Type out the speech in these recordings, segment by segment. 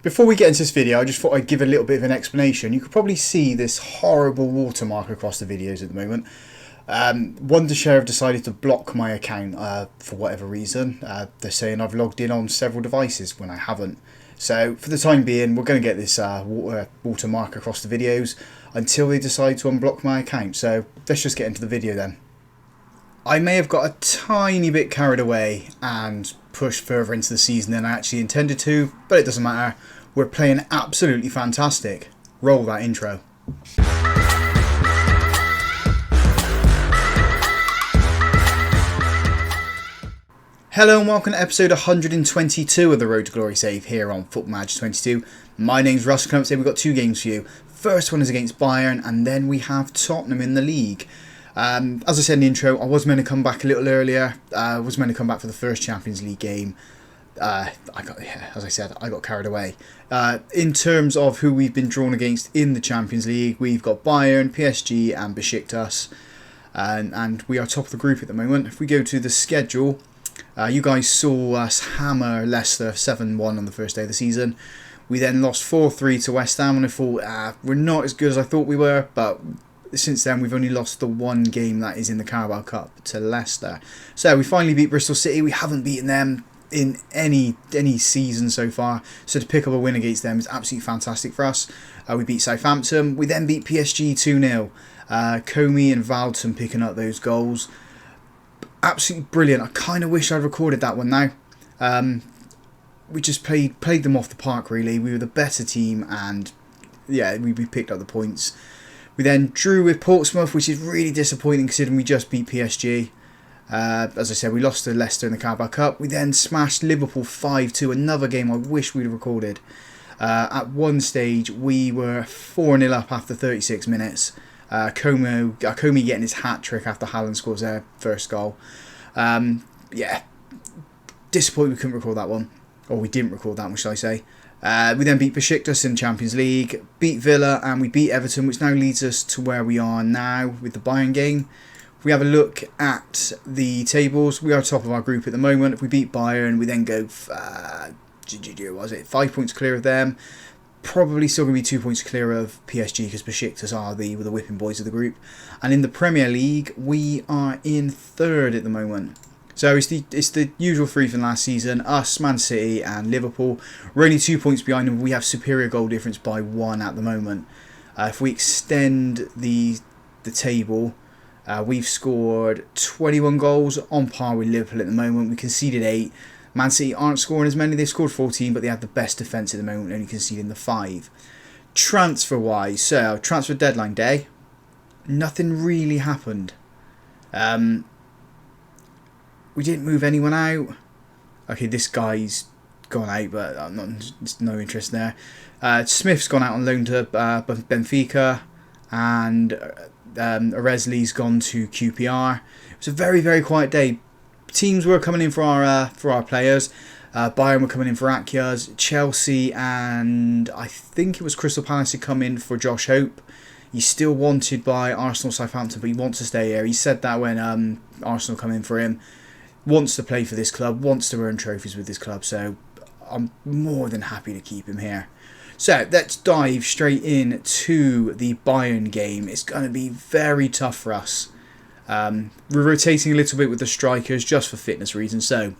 Before we get into this video, I just thought I'd give a little bit of an explanation. You could probably see this horrible watermark across the videos at the moment. Wondershare have decided to block my account for whatever reason. They're saying I've logged in on several devices when I haven't. So for the time being, we're going to get this watermark across the videos until they decide to unblock my account. So let's just get into the video then. I may have got a tiny bit carried away and pushed further into the season than I actually intended to, but it doesn't matter. We're playing absolutely fantastic. Roll that intro. Hello and welcome to episode 122 of the Road to Glory save here on Football Manager 22. My name's Russ. Coming up today, we've got two games for you. First one is against Bayern, and then we have Tottenham in the league. As I said in the intro, I was meant to come back a little earlier. I was meant to come back for the first Champions League game. As I said, I got carried away. In terms of who we've been drawn against in the Champions League, we've got Bayern, PSG and Besiktas. And we are top of the group at the moment. If we go to the schedule, you guys saw us hammer Leicester 7-1 on the first day of the season. We then lost 4-3 to West Ham, and I thought, we're not as good as I thought we were, but since then we've only lost the one game that is in the Carabao Cup to Leicester. So we finally beat Bristol City. We haven't beaten them in any season so far, so to pick up a win against them is absolutely fantastic for us. We beat Southampton. We then beat PSG 2-0. Comey and Valton picking up those goals. Absolutely brilliant. I kind of wish I'd recorded that one now. We just played them off the park really. We were the better team, and yeah, we picked up the points. We then drew with Portsmouth, which is really disappointing considering we just beat PSG. As I said, we lost to Leicester in the Carabao Cup. We then smashed Liverpool 5-2, another game I wish we'd have recorded. At one stage, we were 4-0 up after 36 minutes. Comey getting his hat-trick after Haaland scores their first goal. Yeah, disappointed we couldn't record that one. Or we didn't record that one, shall I say. We then beat Besiktas in the Champions League, beat Villa, and we beat Everton, which now leads us to where we are now with the Bayern game. If we have a look at the tables, we are top of our group at the moment. If we beat Bayern, we then go 5 points clear of them. Probably still going to be 2 points clear of PSG because Besiktas are the whipping boys of the group. And in the Premier League, we are in third at the moment. So it's the usual three from last season. Us, Man City and Liverpool. We're only 2 points behind them. We have superior goal difference by 1 at the moment. If we extend the table, we've scored 21 goals, on par with Liverpool at the moment. We conceded 8. Man City aren't scoring as many. They've scored 14, but they have the best defence at the moment, only conceding the 5. Transfer-wise, so transfer deadline day, nothing really happened. We didn't move anyone out. Okay, this guy's gone out, but there's no interest there. Smith's gone out on loan to Benfica, and Aresley's gone to QPR. It was a very, very quiet day. Teams were coming in for our players. Bayern were coming in for Akyas. Chelsea and I think it was Crystal Palace had come in for Josh Hope. He's still wanted by Arsenal, Southampton, but he wants to stay here. He said that when Arsenal come in for him. Wants to play for this club, wants to earn trophies with this club, so I'm more than happy to keep him here. So let's dive straight in to the Bayern game. It's going to be very tough for us. We're rotating a little bit with the strikers just for fitness reasons. So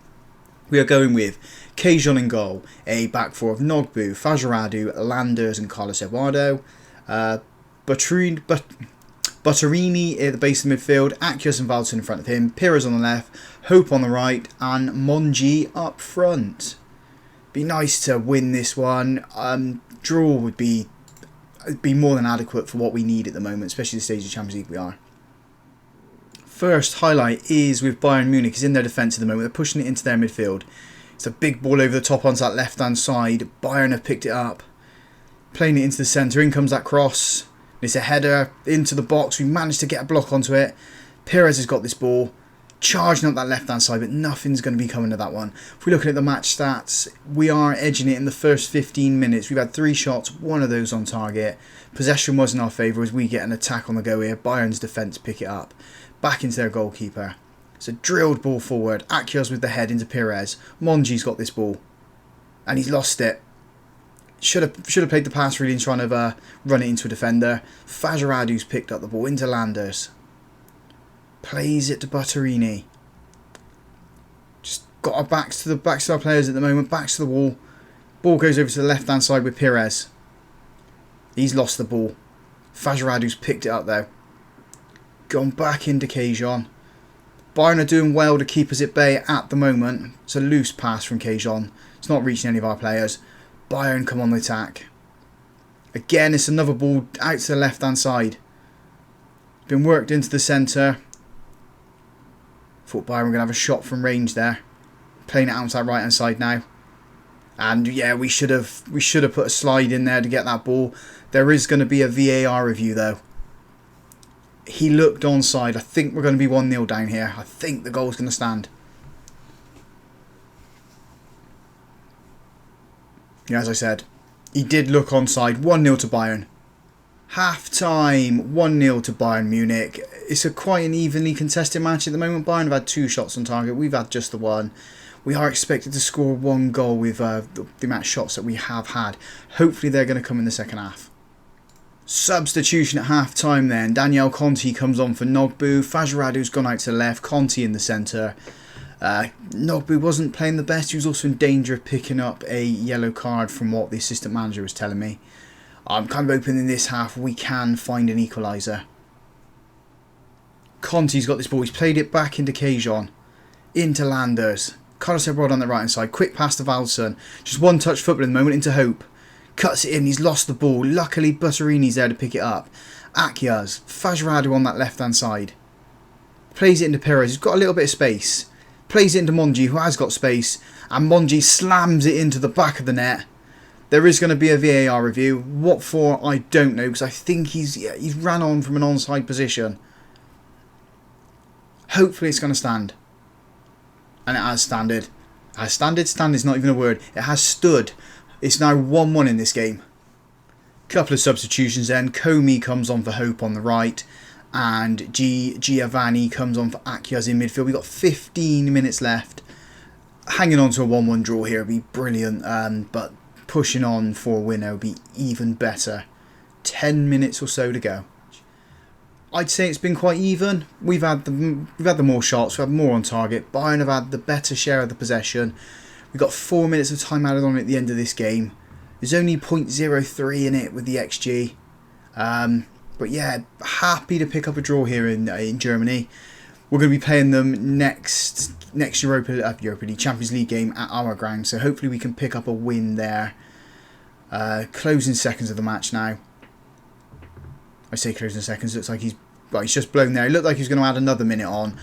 we are going with Kajon in goal, a back four of Nogbu, Fajaradu, Landers and Carlos Eduardo. Butterini at the base of the midfield, Akyas and Valton in front of him, Pires on the left, Hope on the right, and Monji up front. Be nice to win this one. Draw would be more than adequate for what we need at the moment, especially the stage of Champions League we are. First highlight is with Bayern Munich. Is in their defence at the moment. They're pushing it into their midfield. It's a big ball over the top onto that left-hand side. Bayern have picked it up, playing it into the centre. In comes that cross. It's a header into the box. We managed to get a block onto it. Pires has got this ball, charging up that left-hand side, but nothing's going to be coming to that one. If we're looking at the match stats, we are edging it in the first 15 minutes. We've had 3 shots, 1 of those on target. Possession was in our favour as we get an attack on the go here. Bayern's defence pick it up. Back into their goalkeeper. It's a drilled ball forward. Akyas with the head into Pires. Monji's got this ball. And he's lost it. Should have played the pass really and trying to run it into a defender. Fajaradu's picked up the ball into Landers. Plays it to Butterini. Just got our backs to our players at the moment. Backs to the wall. Ball goes over to the left hand side with Pires. He's lost the ball. Fajaradu's picked it up though. Gone back into Cajon. Bayern are doing well to keep us at bay at the moment. It's a loose pass from Cajon. It's not reaching any of our players. Bayern come on the attack. Again, it's another ball out to the left hand side. Been worked into the centre. Thought Bayern were going to have a shot from range there. Playing it out to that right hand side now. And yeah, we should have put a slide in there to get that ball. There is going to be a VAR review though. He looked onside. I think we're going to be 1-0 down here. I think the goal's going to stand. Yeah, as I said, he did look onside. 1-0 to Bayern. Half time, 1-0 to Bayern Munich. It's quite an evenly contested match at the moment. Bayern have had 2 shots on target. We've had just the 1. We are expected to score 1 goal with the amount of shots that we have had. Hopefully they're going to come in the second half. Substitution at half time then. Daniel Conti comes on for Nogbu. Fajaradu's gone out to the left. Conti in the centre. Nogbu wasn't playing the best. He was also in danger of picking up a yellow card from what the assistant manager was telling me. I'm kind of hoping in this half we can find an equaliser. Conti's got this ball. He's played it back into Cajon. Into Landers. Carlos Ebrard on the right hand side. Quick pass to Valson. Just one touch football in the moment into Hope. Cuts it in. He's lost the ball. Luckily Butterini's there to pick it up. Akyaz. Fajradu on that left hand side. Plays it into Perez. He's got a little bit of space. Plays it into Monji, who has got space. And Monji slams it into the back of the net. There is going to be a VAR review. What for, I don't know. Because I think he's ran on from an onside position. Hopefully it's going to stand. And it has standed. Stand is not even a word. It has stood. It's now 1-1 in this game. Couple of substitutions then. Comey comes on for Hope on the right. And Giovanni comes on for Akyaz in midfield. We've got 15 minutes left. Hanging on to a 1-1 draw here would be brilliant. But pushing on for a winner would be even better. 10 minutes or so to go. I'd say it's been quite even. We've had the more shots. We've had more on target. Bayern have had the better share of the possession. We've got 4 minutes of time added on at the end of this game. There's only 0.03 in it with the XG. But yeah, happy to pick up a draw here in Germany. We're going to be playing them next Europa League Champions League game at our ground. So hopefully we can pick up a win there. Closing seconds of the match now. I say closing seconds. Looks like he's just blown there. It looked like he was going to add another minute on.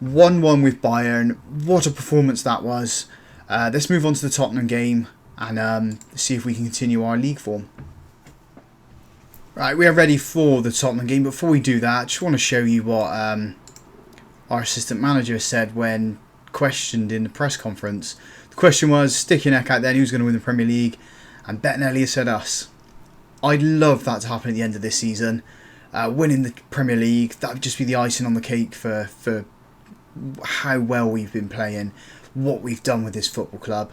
1-1 with Bayern. What a performance that was. Let's move on to the Tottenham game and see if we can continue our league form. Right, we are ready for the Tottenham game. Before we do that, I just want to show you what our assistant manager said when questioned in the press conference. The question was, stick your neck out there, who's going to win the Premier League? And Bettinelli said us. I'd love that to happen at the end of this season. Winning the Premier League, that would just be the icing on the cake for how well we've been playing, what we've done with this football club.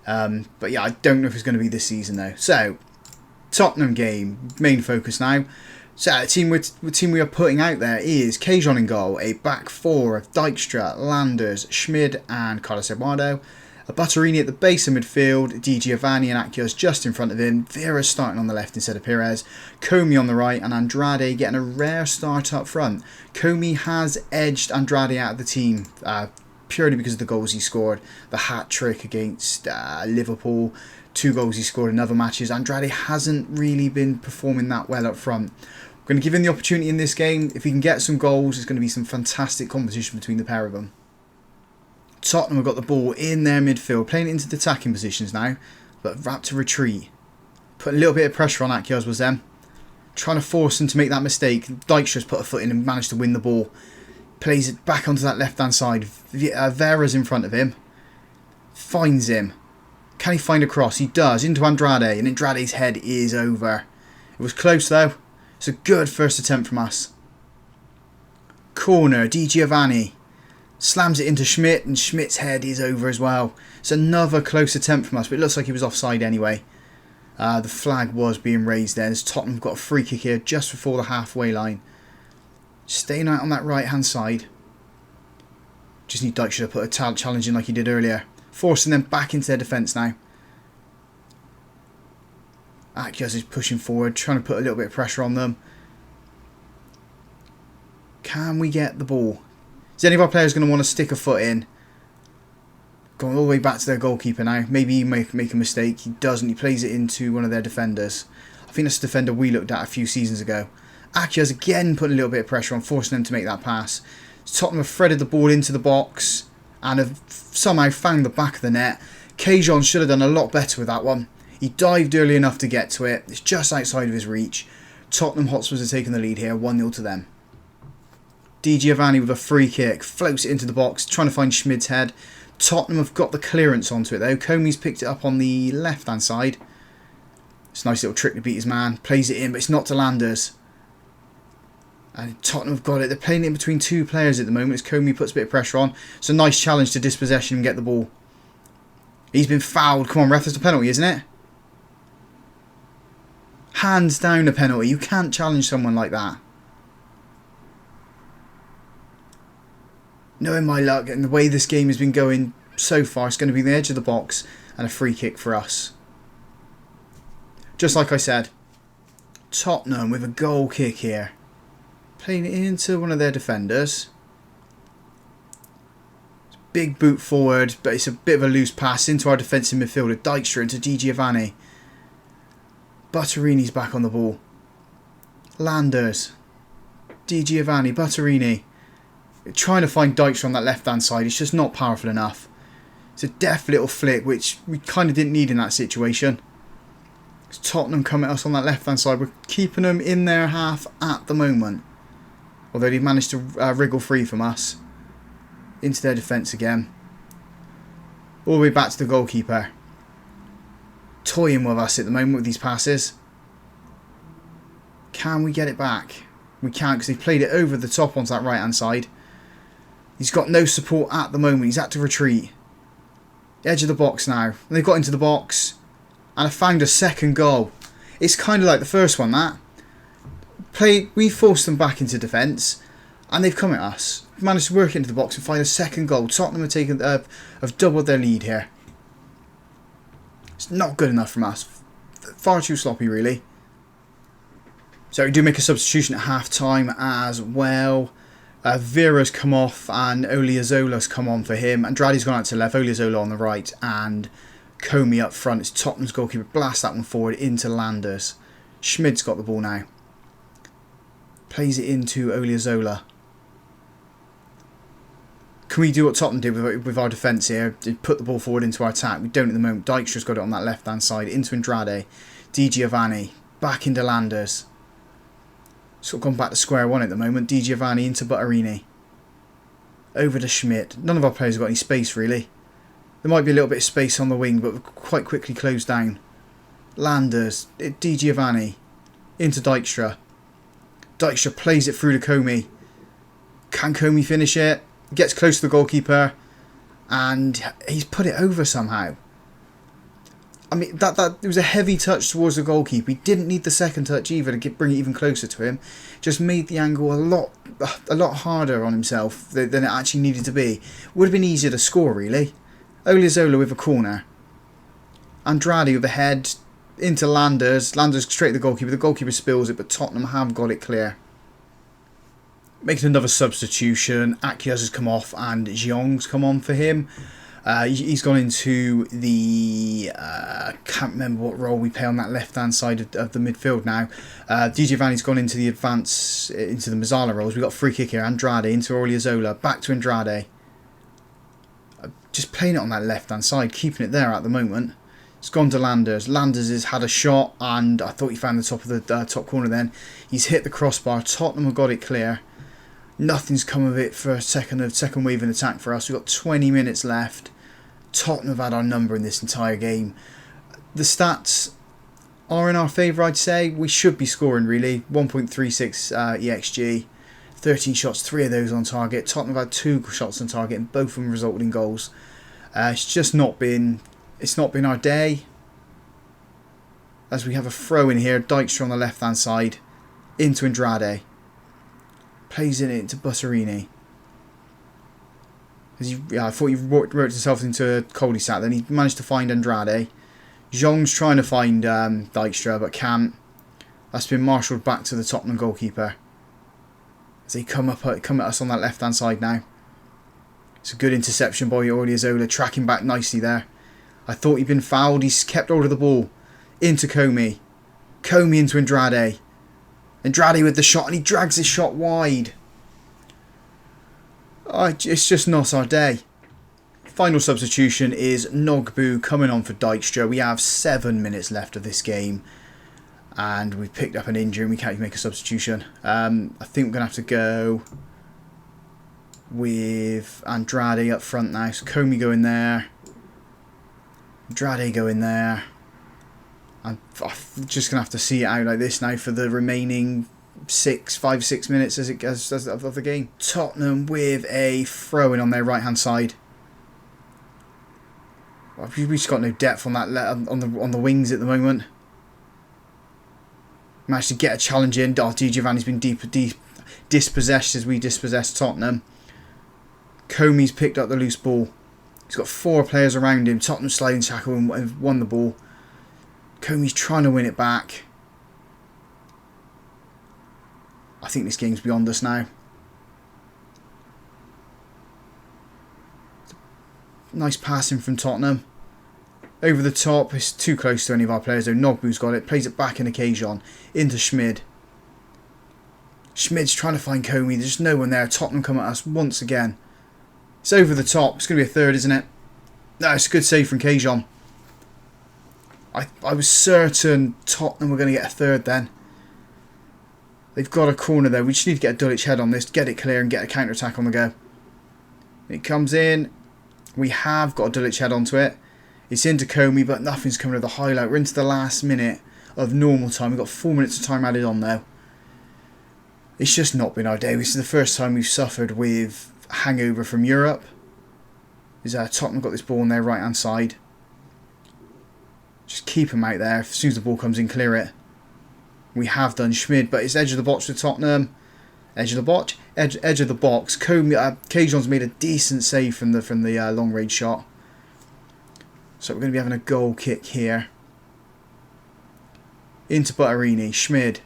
But yeah, I don't know if it's going to be this season though. So, Tottenham game, main focus now. So the team we are putting out there is Cajon in goal, a back four of Dijkstra, Landers, Schmid and Carlos Eduardo. A Butterini at the base of midfield, Di Giovanni and Akyaz just in front of him, Vera starting on the left instead of Pires, Comey on the right and Andrade getting a rare start up front. Comey has edged Andrade out of the team purely because of the goals he scored. The hat-trick against Liverpool, 2 goals he scored in other matches. Andrade hasn't really been performing that well up front. We're going to give him the opportunity in this game. If he can get some goals, it's going to be some fantastic competition between the pair of them. Tottenham have got the ball in their midfield, playing it into the attacking positions now, but wrapped to retreat. Put a little bit of pressure on Akyaz was them. Trying to force him to make that mistake. Dijkstra's put a foot in and managed to win the ball. Plays it back onto that left hand side. Vera's in front of him. Finds him. Can he find a cross? He does. Into Andrade, and Andrade's head is over. It was close though. It's a good first attempt from us. Corner, Di Giovanni. Slams it into Schmidt, and Schmidt's head is over as well. It's another close attempt from us, but it looks like he was offside anyway. The flag was being raised there as Tottenham got a free kick here just before the halfway line. Staying out on that right hand side. Just need Dyche to put a challenge in like he did earlier. Forcing them back into their defence now. Akias is pushing forward, trying to put a little bit of pressure on them. Can we get the ball? Is any of our players going to want to stick a foot in? Going all the way back to their goalkeeper now. Maybe he make a mistake. He doesn't. He plays it into one of their defenders. I think that's the defender we looked at a few seasons ago. Akias again putting a little bit of pressure on, forcing them to make that pass. Tottenham have threaded the ball into the box and have somehow found the back of the net. Cajon should have done a lot better with that one. He dived early enough to get to it. It's just outside of his reach. Tottenham Hotspurs are taking the lead here, 1-0 to them. Di Giovanni with a free kick, floats it into the box, trying to find Schmid's head. Tottenham have got the clearance onto it though. Comey's picked it up on the left hand side. It's a nice little trick to beat his man. Plays it in, but it's not to Landers. And Tottenham have got it. They're playing it in between two players at the moment as Comey puts a bit of pressure on. It's a nice challenge to dispossession and get the ball. He's been fouled. Come on, ref, that's a penalty, isn't it? Hands down a penalty. You can't challenge someone like that. Knowing my luck and the way this game has been going so far, it's going to be the edge of the box and a free kick for us. Just like I said, Tottenham with a goal kick here. Playing it into one of their defenders. Big boot forward, but it's a bit of a loose pass into our defensive midfielder. Dykstra into Di Giovanni. Butterini's back on the ball. Landers. Di Giovanni. Butterini. Trying to find Dykstra on that left-hand side. It's just not powerful enough. It's a deft little flick, which we kind of didn't need in that situation. It's Tottenham coming at us on that left-hand side. We're keeping them in their half at the moment. Although they've managed to wriggle free from us. Into their defence again. All the way back to the goalkeeper. Toying with us at the moment with these passes. Can we get it back? We can't because they've played it over the top onto that right hand side. He's got no support at the moment. He's had to retreat. Edge of the box now. And they've got into the box. And have found a second goal. It's kind of like the first one, that. We forced them back into defence. And they've come at us. Managed to work into the box and find a second goal. Tottenham have doubled their lead here. It's not good enough from us. Far too sloppy, really. So we do make a substitution at half time as well. Vera's come off and Oliazola's come on for him. Andrade's gone out to the left, Oliozola on the right, and Comey up front. It's Tottenham's goalkeeper. Blast that one forward into Landers. Schmid's got the ball now. Plays it into Oliozola. Can we do what Tottenham did with our defence here? Put the ball forward into our attack. We don't at the moment. Dykstra's got it on that left-hand side. Into Andrade. Di Giovanni. Back into Landers. Sort of gone back to square one at the moment. Di Giovanni into Butterini. Over to Schmidt. None of our players have got any space, really. There might be a little bit of space on the wing, but quite quickly closed down. Landers. Di Giovanni. Into Dykstra. Dykstra plays it through to Comey. Can Comey finish it? Gets close to the goalkeeper. And he's put it over somehow. I mean, it was a heavy touch towards the goalkeeper. He didn't need the second touch either to bring it even closer to him. Just made the angle a lot harder on himself than it actually needed to be. Would have been easier to score, really. Oliozola with a corner. Andrade with a head into Landers. Landers straight to the goalkeeper. The goalkeeper spills it, but Tottenham have got it clear. Making another substitution. Akias has come off and Jeong's come on for him. He's gone into the... can't remember what role we play on that left-hand side of the midfield now. Di Giovanni's gone into the advance, into the Mazzala roles. We've got a free kick here. Andrade into Oliozola. Back to Andrade. Just playing it on that left-hand side. Keeping it there at the moment. It's gone to Landers. Landers has had a shot and I thought he found the top of the top corner then. He's hit the crossbar. Tottenham have got it clear. Nothing's come of it for a second wave in attack for us. We've got 20 minutes left. Tottenham have had our number in this entire game. The stats are in our favour, I'd say. We should be scoring, really. 1.36 EXG. 13 shots, 3 of those on target. Tottenham have had 2 shots on target and both of them resulted in goals. It's just not been... It's not been our day. As we have a throw in here, Dijkstra on the left hand side, into Andrade. Plays it into Busserini. I thought he worked himself into a cul-de-sac, then he managed to find Andrade. Zhong's trying to find Dijkstra, but can't. That's been marshalled back to the Tottenham goalkeeper. As they come at us on that left hand side now. It's a good interception by Odriozola, tracking back nicely there. I thought he'd been fouled. He's kept hold of the ball. Into Comey. Comey into Andrade. Andrade with the shot, and he drags his shot wide. It's just not our day. Final substitution is Nogbu coming on for Dijkstra. We have 7 minutes left of this game. And we've picked up an injury and we can't even make a substitution. I think we're going to have to go with Andrade up front now. So Comey go in there. Andrade go in there. I'm just going to have to see it out like this now for the remaining 5-6 minutes as it goes of the game. Tottenham with a throw-in on their right-hand side. We've just got no depth on that on the wings at the moment. Managed to get a challenge in. Di Giovanni's been dispossessed as we dispossess Tottenham. Comey's picked up the loose ball. He's got 4 players around him. Tottenham sliding tackle and won the ball. Comey's trying to win it back. I think this game's beyond us now. Nice passing from Tottenham. Over the top. It's too close to any of our players though. Nogbu's got it. Plays it back in occasion. Into Schmid. Schmid's trying to find Comey. There's no one there. Tottenham come at us once again. It's over the top. It's going to be a third, isn't it? No, it's a good save from Cajon. I was certain Tottenham were going to get a third then. They've got a corner there. We just need to get a Dulwich head on this, get it clear and get a counter-attack on the go. It comes in. We have got a Dulwich head onto it. It's into Comey, but nothing's coming to the highlight. We're into the last minute of normal time. We've got 4 minutes of time added on now. It's just not been our day. This is the first time we've suffered with hangover from Europe. Tottenham got this ball on their right-hand side. Just keep him out there. As soon as the ball comes in, clear it. We have done Schmid, but it's edge of the box with Tottenham. Edge of the box. Edge of the box. Cajon's made a decent save from the long range shot. So we're going to be having a goal kick here. Into Butterini. Schmid.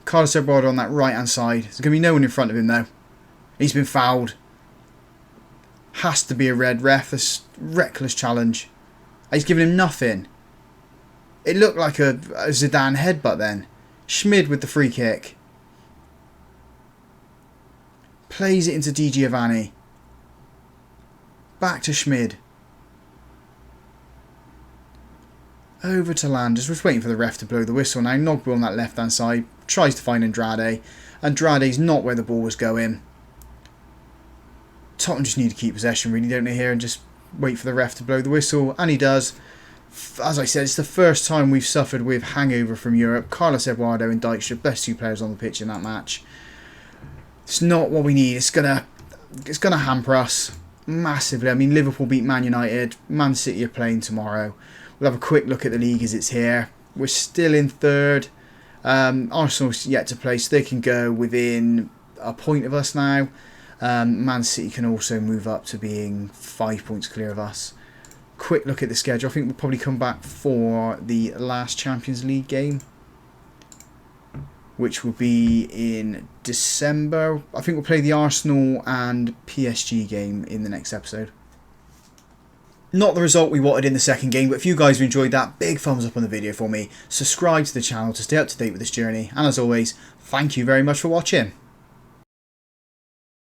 Carlos Eduardo on that right hand side. There's going to be no one in front of him though. He's been fouled. Has to be a red. Ref. This reckless challenge. He's given him nothing. It looked like a Zidane headbutt then. Schmid with the free kick. Plays it into Di Giovanni. Back to Schmid. Over to Landers. We're just waiting for the ref to blow the whistle now. Nogbu on that left hand side. Tries to find Andrade. Andrade's not where the ball was going. Tottenham just need to keep possession really, don't they, here, and just wait for the ref to blow the whistle. And he does. As I said, it's the first time we've suffered with hangover from Europe. Carlos Eduardo and Dijkstra, best 2 players on the pitch in that match. It's not what we need. It's gonna hamper us massively. I mean, Liverpool beat Man United. Man City are playing tomorrow. We'll have a quick look at the league as it's here. We're still in 3rd. Arsenal's yet to play, so they can go within a point of us now. Man City can also move up to being 5 points clear of us. Quick look at the schedule. I think we'll probably come back for the last Champions League game, which will be in December. I think we'll play the Arsenal and PSG game in the next episode. Not the result we wanted in the second game, but if you guys have enjoyed that, big thumbs up on the video for me. Subscribe to the channel to stay up to date with this journey. And as always, thank you very much for watching.